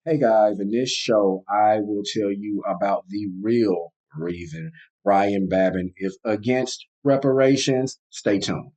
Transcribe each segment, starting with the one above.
Hey guys, in this show, I will tell you about the real reason Brian Babin is against reparations. Stay tuned.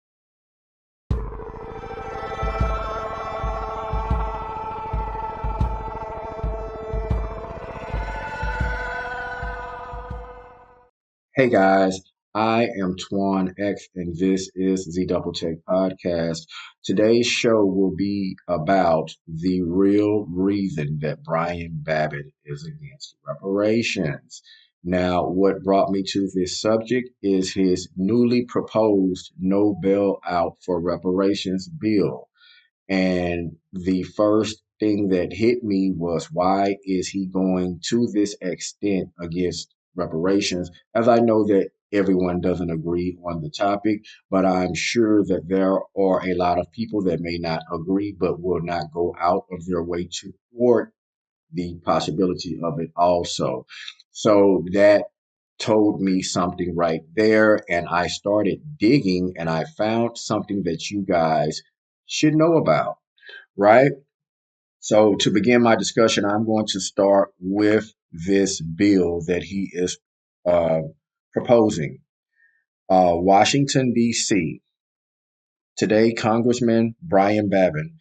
Hey guys, I am Twaun X, and this is the Double Take Podcast. Today's show will be about the real reason that Brian Babbitt is against reparations. Now, what brought me to this subject is his newly proposed No Bailout for Reparations bill. And the first thing that hit me was, why is he going to this extent against reparations? As I know that everyone doesn't agree on the topic, but I'm sure that there are a lot of people that may not agree but will not go out of their way to thwart the possibility of it also. So that told me something right there, and I started digging and I found something that you guys should know about, right? So, to begin my discussion, I'm going to start with this bill that he is uh, proposing. Washington, D.C. Today, Congressman Brian Babin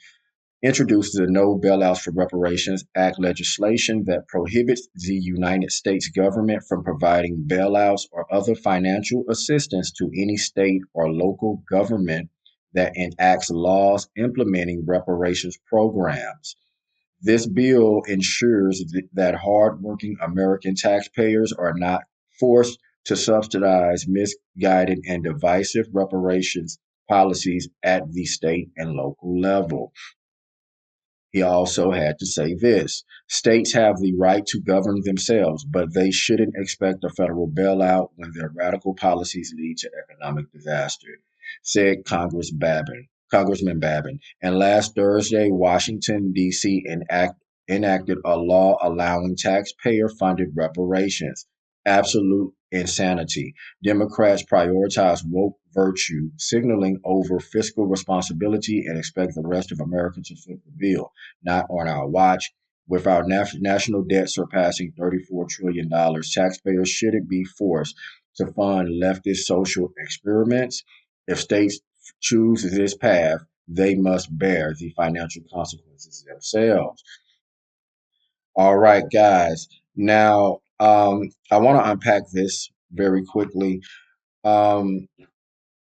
introduces the No Bailouts for Reparations Act legislation that prohibits the United States government from providing bailouts or other financial assistance to any state or local government that enacts laws implementing reparations programs. This bill ensures that hardworking American taxpayers are not forced to subsidize misguided and divisive reparations policies at the state and local level. He also had to say this: states have the right to govern themselves, but they shouldn't expect a federal bailout when their radical policies lead to economic disaster, said Congressman Babin. And last Thursday, Washington, D.C. enacted a law allowing taxpayer funded reparations. Absolute insanity. Democrats prioritize woke virtue, signaling over fiscal responsibility, and expect the rest of America to foot the bill. Not on our watch. With our national debt surpassing $34 trillion, taxpayers shouldn't be forced to fund leftist social experiments. If states choose this path, they must bear the financial consequences themselves. All right, guys. Now, I want to unpack this very quickly. Um,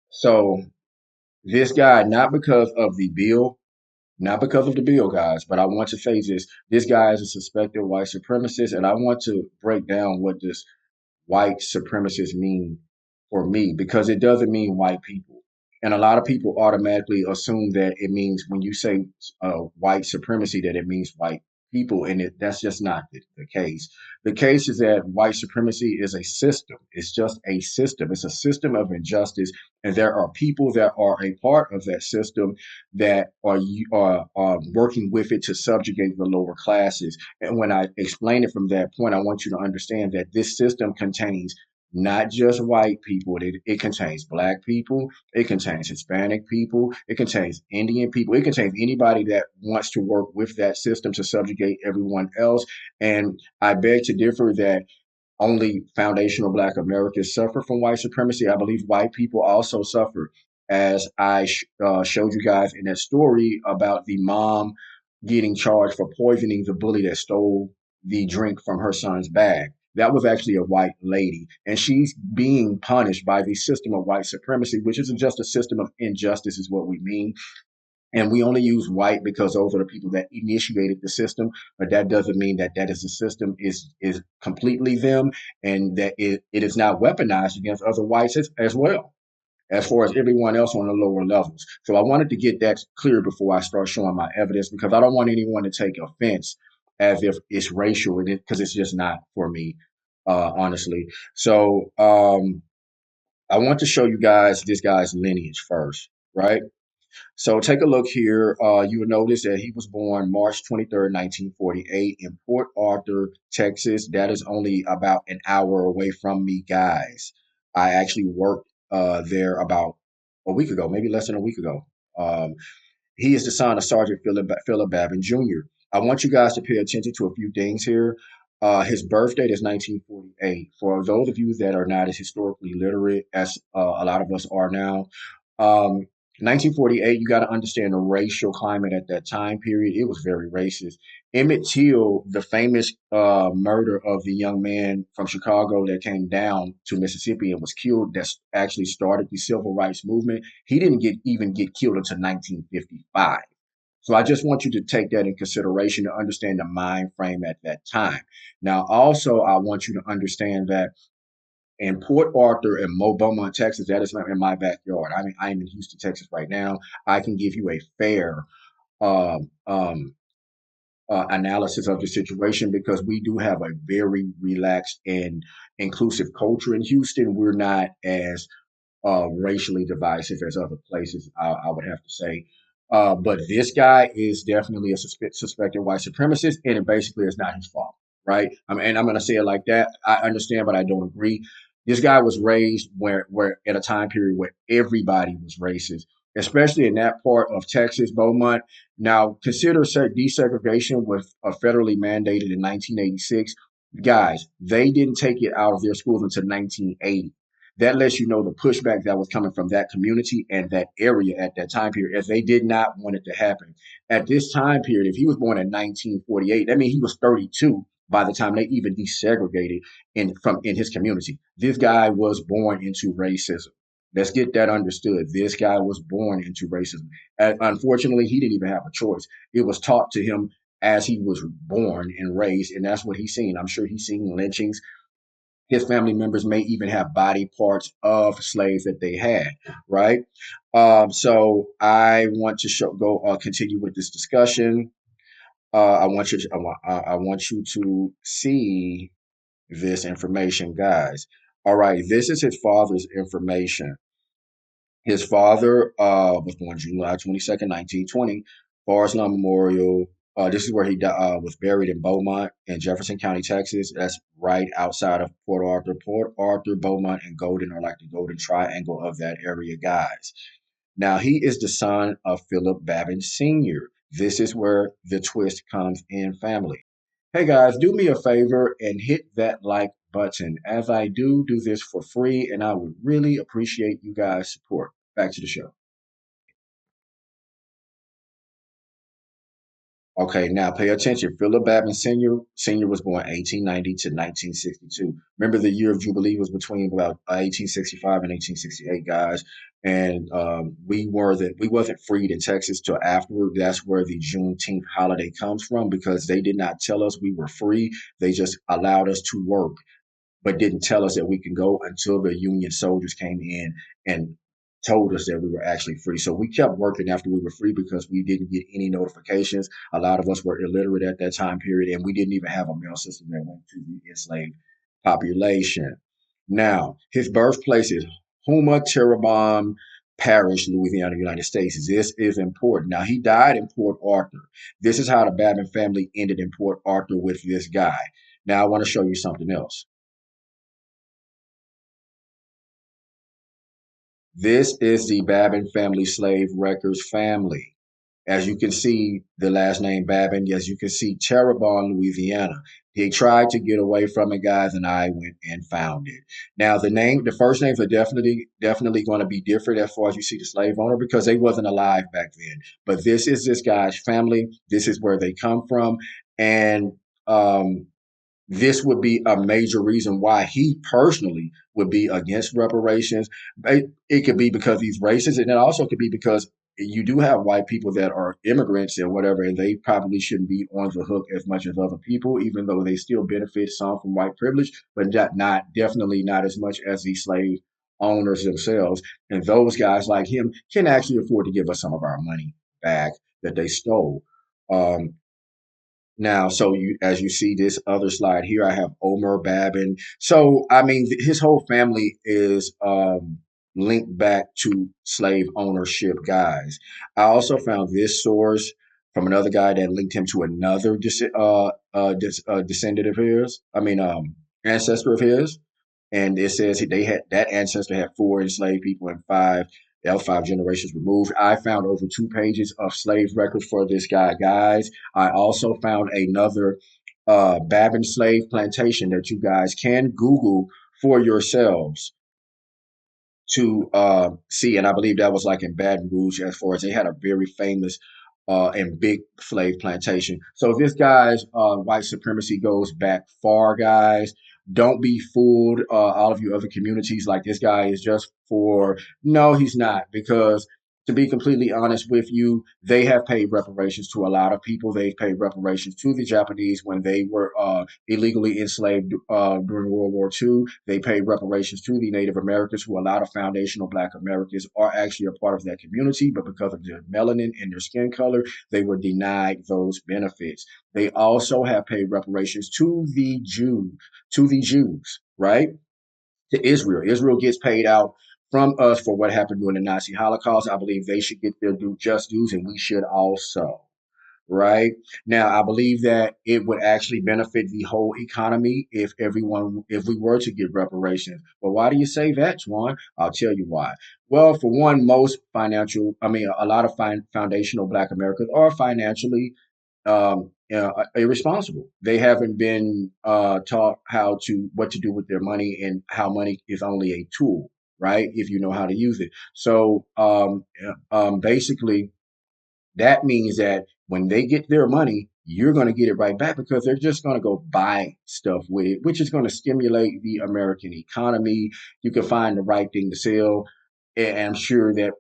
so, this guy, not because of the bill, not because of the bill, guys, but I want to say this. This guy is a suspected white supremacist, and I want to break down what this white supremacists mean for me, because it doesn't mean white people. And a lot of people automatically assume that it means, when you say white supremacy, that it means white people, and that's just not the case. The case is that white supremacy is a system. It's just a system. It's a system of injustice, and there are people that are a part of that system that are working with it to subjugate the lower classes. And when I explain it from that point, I want you to understand that this system contains not just white people, it contains black people, it contains Hispanic people, it contains Indian people, it contains anybody that wants to work with that system to subjugate everyone else. And I beg to differ that only foundational black Americans suffer from white supremacy. I believe white people also suffer, as I showed you guys in that story about the mom getting charged for poisoning the bully that stole the drink from her son's bag. That was actually a white lady, and she's being punished by the system of white supremacy, which isn't just a system of injustice, is what we mean. And we only use white because those are the people that initiated the system, but that doesn't mean that that is the system is completely them, and that it is not weaponized against other whites as well, as far as everyone else on the lower levels. So I wanted to get that clear before I start showing my evidence, because I don't want anyone to take offense as if it's racial, because it's just not for me, honestly. So I want to show you guys this guy's lineage first, right? So take a look here. You will notice that he was born March 23rd, 1948, in Port Arthur, Texas. That is only about an hour away from me, guys. I actually worked there about a week ago, maybe less than a week ago. He is the son of Sergeant Philip Babin Jr. I want you guys to pay attention to a few things here. His birth date is 1948. For those of you that are not as historically literate as a lot of us are now, 1948, you got to understand the racial climate at that time period. It was very racist. Emmett Till, the famous murder of the young man from Chicago that came down to Mississippi and was killed, that actually started the civil rights movement. He didn't get killed until 1955. So I just want you to take that in consideration to understand the mind frame at that time. Now, also, I want you to understand that in Port Arthur and Beaumont, Texas, that is not in my backyard. I mean, I'm in Houston, Texas right now. I can give you a fair um, um, analysis of the situation because we do have a very relaxed and inclusive culture in Houston. We're not as racially divisive as other places, I would have to say. But this guy is definitely a suspected white supremacist, and it basically is not his fault, right? And I'm going to say it like that. I understand, but I don't agree. This guy was raised where at a time period where everybody was racist, especially in that part of Texas, Beaumont. Now, consider desegregation was federally mandated in 1986. Guys, they didn't take it out of their schools until 1980. That lets you know the pushback that was coming from that community and that area at that time period, as they did not want it to happen. At this time period, if he was born in 1948, that means he was 32 by the time they even desegregated in his community. This guy was born into racism. Let's get that understood. This guy was born into racism. And unfortunately, he didn't even have a choice. It was taught to him as he was born and raised, and that's what he's seen. I'm sure he's seen lynchings. His family members may even have body parts of slaves that they had, right? So I want to continue with this discussion. I want you to see this information, guys. All right, this is his father's information. His father was born July 22nd, 1920. Forest Lawn Memorial. This is where was buried in Beaumont in Jefferson County, Texas. That's right outside of Port Arthur. Port Arthur, Beaumont, and Golden are like the golden triangle of that area, guys. Now, he is the son of Philip Babin Sr. This is where the twist comes in, family. Hey guys, do me a favor and hit that like button. As I do this for free, and I would really appreciate you guys' support. Back to the show. Okay, now pay attention. Philip Babin Sr. was born 1890 to 1962. Remember, the year of Jubilee was between about 1865 and 1868, guys. And we wasn't freed in Texas till afterward. That's where the Juneteenth holiday comes from because they did not tell us we were free. They just allowed us to work, but didn't tell us that we can go until the Union soldiers came in and told us that we were actually free. So we kept working after we were free because we didn't get any notifications. A lot of us were illiterate at that time period, and we didn't even have a mail system that went to the enslaved population. Now, his birthplace is Houma Terrebonne Parish, Louisiana, United States. This is important. Now, he died in Port Arthur. This is how the Babin family ended in Port Arthur with this guy. Now, I want to show you something else. This is the Babin family slave records family. As you can see, the last name Babin, as you can see, Terrebonne, Louisiana. They tried to get away from it, guys, and I went and found it. Now, the first names are definitely going to be different as far as you see the slave owner because they wasn't alive back then. But this is this guy's family. This is where they come from, and um, this would be a major reason why he personally would be against reparations. It could be because he's racist, and it also could be because you do have white people that are immigrants and whatever, and they probably shouldn't be on the hook as much as other people, even though they still benefit some from white privilege, but definitely not as much as the slave owners themselves. And those guys like him can actually afford to give us some of our money back that they stole. Um, Now, so as you see this other slide here, I have Omer Babin. So, I mean, his whole family is linked back to slave ownership, guys. I also found this source from another guy that linked him to another descendant of his. Ancestor of his, and it says they had that ancestor had four enslaved people and five. That was 5 generations removed. I found over 2 pages of slave records for this guy, guys. I also found another Babin slave plantation that you guys can Google for yourselves to see, and I believe that was like in Baton Rouge, as far as they had a very famous and big slave plantation. So this guy's white supremacy goes back far, guys. Don't be fooled, all of you other communities, like this guy is just for. No, he's not, because to be completely honest with you, they have paid reparations to a lot of people. They've paid reparations to the Japanese when they were illegally enslaved during World War II. They paid reparations to the Native Americans, who a lot of foundational Black Americans are actually a part of that community, but because of their melanin and their skin color, they were denied those benefits. They also have paid reparations to the Jews, right? To Israel. Israel gets paid out from us for what happened during the Nazi Holocaust. I believe they should get their just dues, and we should also, right? Now, I believe that it would actually benefit the whole economy if we were to get reparations. But why do you say that, Twaun? I'll tell you why. Well, for one, a lot of foundational Black Americans are financially irresponsible. They haven't been taught what to do with their money, and how money is only a tool, right? If you know how to use it. So basically, that means that when they get their money, you're going to get it right back, because they're just going to go buy stuff with it, which is going to stimulate the American economy. You can find the right thing to sell, and I'm sure that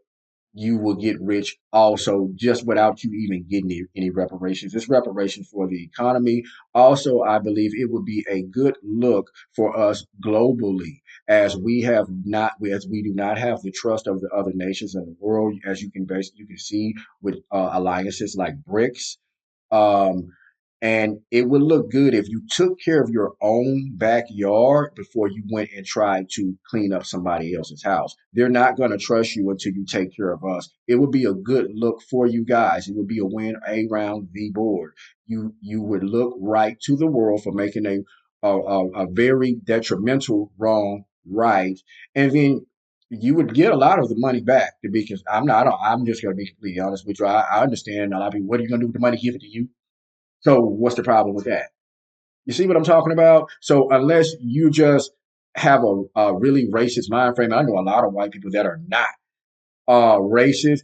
you will get rich also, just without you even getting any reparations. It's reparations for the economy. Also, I believe it would be a good look for us globally, as we do not have the trust of the other nations in the world, as you can see with alliances like BRICS. Um, and it would look good if you took care of your own backyard before you went and tried to clean up somebody else's house. They're not going to trust you until you take care of us. It would be a good look for you guys. It would be a win around the board. You would look right to the world for making a very detrimental wrong right, and then you would get a lot of the money back. To be, because I'm just going to be completely honest with you. I understand a lot of people. What are you going to do with the money? Give it to you. So what's the problem with that? You see what I'm talking about? So unless you just have a really racist mind frame, I know a lot of white people that are not racist,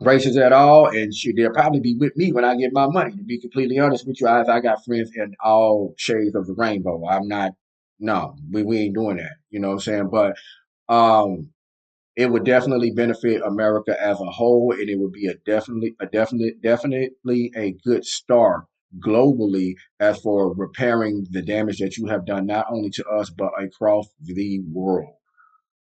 racist at all, and they'll probably be with me when I get my money. To be completely honest with you, I got friends in all shades of the rainbow. I'm not, no, we ain't doing that. You know what I'm saying? But um, it would definitely benefit America as a whole, and it would be definitely a good start globally as for repairing the damage that you have done, not only to us but across the world.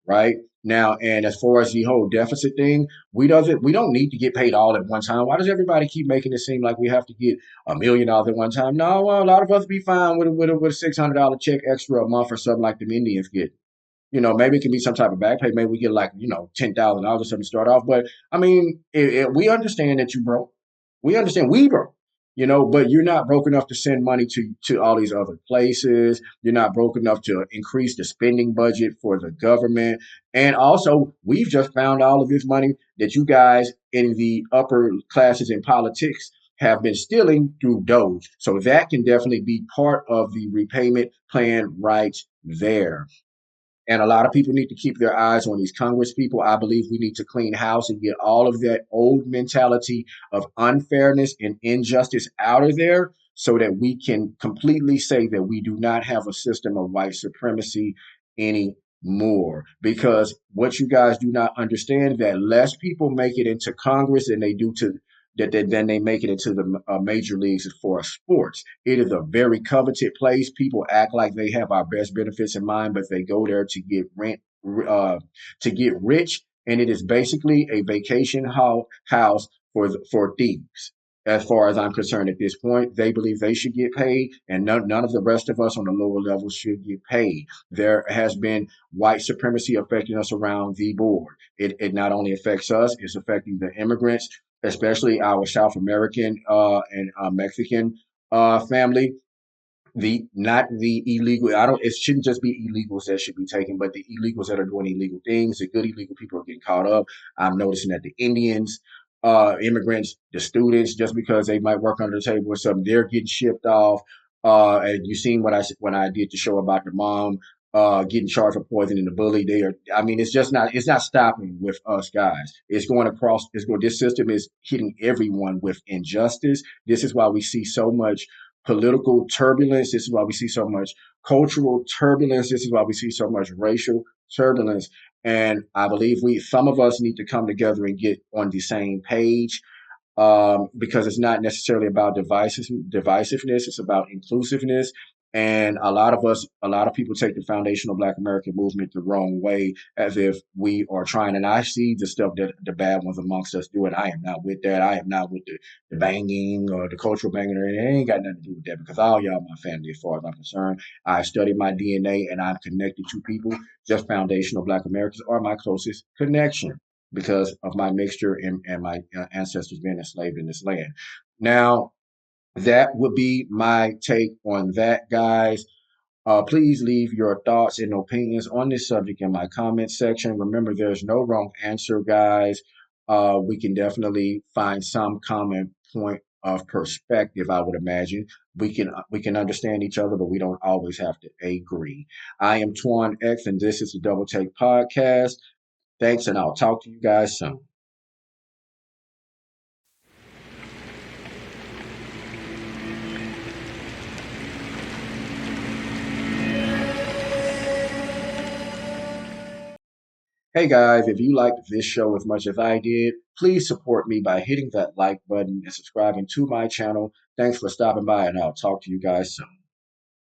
Right now, and as far as the whole deficit thing, we don't need to get paid all at one time. Why does everybody keep making it seem like we have to get $1 million at one time? No, well, a lot of us be fine with a $600 check extra a month or something like the Indians get. Maybe it can be some type of back pay. Maybe we get like, $10,000 or something to start off. But I mean, we understand that you broke. We understand we broke, but you're not broke enough to send money to all these other places. You're not broke enough to increase the spending budget for the government. And also, we've just found all of this money that you guys in the upper classes in politics have been stealing through Doge. So that can definitely be part of the repayment plan right there. And a lot of people need to keep their eyes on these Congress people. I believe we need to clean house and get all of that old mentality of unfairness and injustice out of there, so that we can completely say that we do not have a system of white supremacy anymore. Because what you guys do not understand, that less people make it into Congress than they do to that then they make it into the major leagues for sports. It is a very coveted place. People act like they have our best benefits in mind, but they go there to get to get rich, and it is basically a vacation house for thieves. As far as I'm concerned, at this point, they believe they should get paid, and none of the rest of us on the lower levels should get paid. There has been white supremacy affecting us around the board. It not only affects us, it's affecting the immigrants, especially our South American and Mexican family. The not the illegal. I don't. It shouldn't just be illegals that should be taken, but the illegals that are doing illegal things. The good illegal people are getting caught up. I'm noticing that the Indians, immigrants, the students, just because they might work under the table or something, they're getting shipped off. And you seen what I when I did the show about the mom getting charged for poisoning the bully. They are. I mean, it's just not. It's not stopping with us guys. It's going across. It's going. This system is hitting everyone with injustice. This is why we see so much political turbulence. This is why we see so much cultural turbulence. This is why we see so much racial turbulence. And I believe some of us need to come together and get on the same page, because it's not necessarily about divisiveness. It's about inclusiveness. And a lot of people take the foundational Black American movement the wrong way, as if we are trying. And I see the stuff that the bad ones amongst us do, and I am not with that. I am not with the banging or the cultural banging, or anything. It ain't got nothing to do with that, because all y'all my family, as far as I'm concerned. I studied my DNA, and I'm connected to people. Just foundational Black Americans are my closest connection, because of my mixture and my ancestors being enslaved in this land. Now, that would be my take on that, guys. Please leave your thoughts and opinions on this subject in my comment section. Remember, there's no wrong answer, guys. We can definitely find some common point of perspective. I would imagine we can understand each other, but we don't always have to agree. I am Twaun X, and this is the Double Take Podcast. Thanks, and I'll talk to you guys soon. Hey guys, if you liked this show as much as I did, please support me by hitting that like button and subscribing to my channel. Thanks for stopping by, and I'll talk to you guys soon.